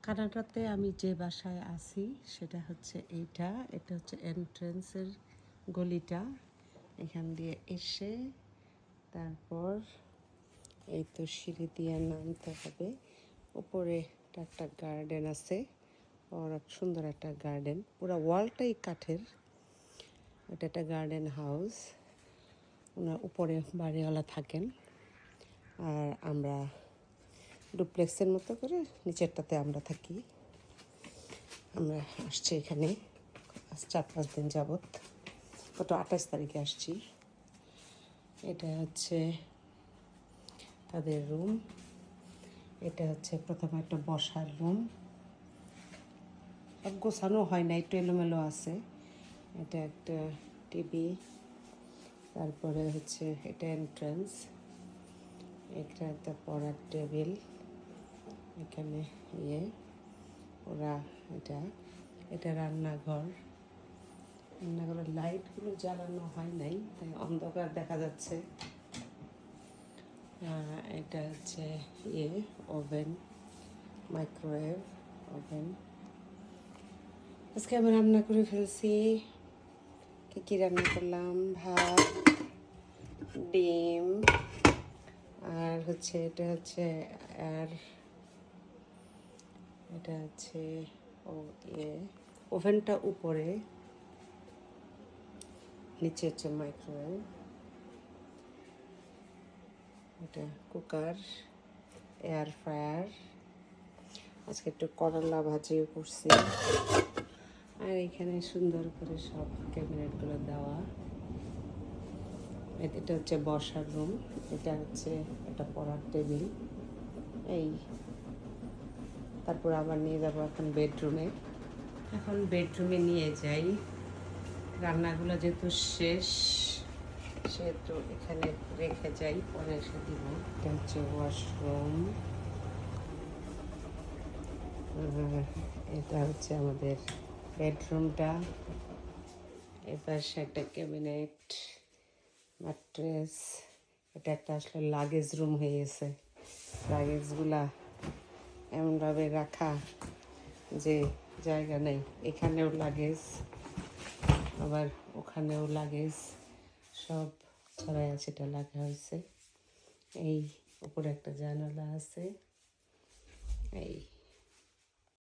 কানাডাতে আমি যে বাসায় আছি সেটা হচ্ছে এটা হচ্ছে এন্ট্রেন্সের গলিটা। এখান দিয়ে এসে তারপর এই তো সিঁড়ি দিয়ে নামতে হবে। উপরে একটা গার্ডেন আছে, অনেক সুন্দর একটা গার্ডেন, পুরো ওয়ালটাই কাঠের। এটা একটা গার্ডেন হাউস। ওনার উপরে বাড়িওয়ালা থাকেন আর আমরা ডুপ্লেক্সের মতো করে নিচেরটাতে আমরা থাকি। আমরা আসছি এখানে 4-5 দিন যাবৎ, গত 28 তারিখে আসছি। এটা হচ্ছে তাদের রুম। এটা হচ্ছে প্রথমে একটা বসার রুম, সব গোছানো হয় না, একটু এলোমেলো আছে। এটা একটা টিভি, তারপরে হচ্ছে এটা এন্ট্রান্স, এটা একটা পড়ার টেবিল, এখানে ওরা এটা রান্নাঘর। রান্নাঘরের লাইটগুলো জ্বালানো হয় নাই, তাই অন্ধকার দেখা যাচ্ছে। এটা হচ্ছে ওভেন, মাইক্রোওয়েভ ওভেন। আজকে আমি রান্না করে ফেলছি। কী রান্না করলাম? ভাত, ডিম, আর হচ্ছে এটা হচ্ছে ওভেনটা উপরে, নিচে হচ্ছে মাইক্রোওয়েভ। এটা কুকার, এয়ার ফ্রায়ার। আজকে একটু করলা ভাজিও করছি। আর এখানে সুন্দর করে সব ক্যাবিনেটগুলো দেওয়া। এটা হচ্ছে বসার রুম, এটা হচ্ছে একটা পড়ার টেবিল। তারপর আবার নিয়ে যাবো এখন বেডরুমে। এখন বেডরুমে নিয়ে যাই। রান্নাগুলো যেহেতু শেষ সেহেতু এখানে রেখে যাই, পরে এসে দিব। এটা হচ্ছে ওয়াশরুম। এটা হচ্ছে আমাদের বেডরুমটা। এপাশে একটা ক্যাবিনেট, ম্যাট্রেস। এটা একটা আসলে লাগেজ রুম হয়ে গেছে। লাগেজগুলা এমনভাবে রাখা যে জায়গা নেই, এখানেও লাগেজ আবার ওখানেও লাগেজ, সব ছড়াই আছে। এটা লাগা হয়েছে। এই উপরে একটা জানালা আছে। এই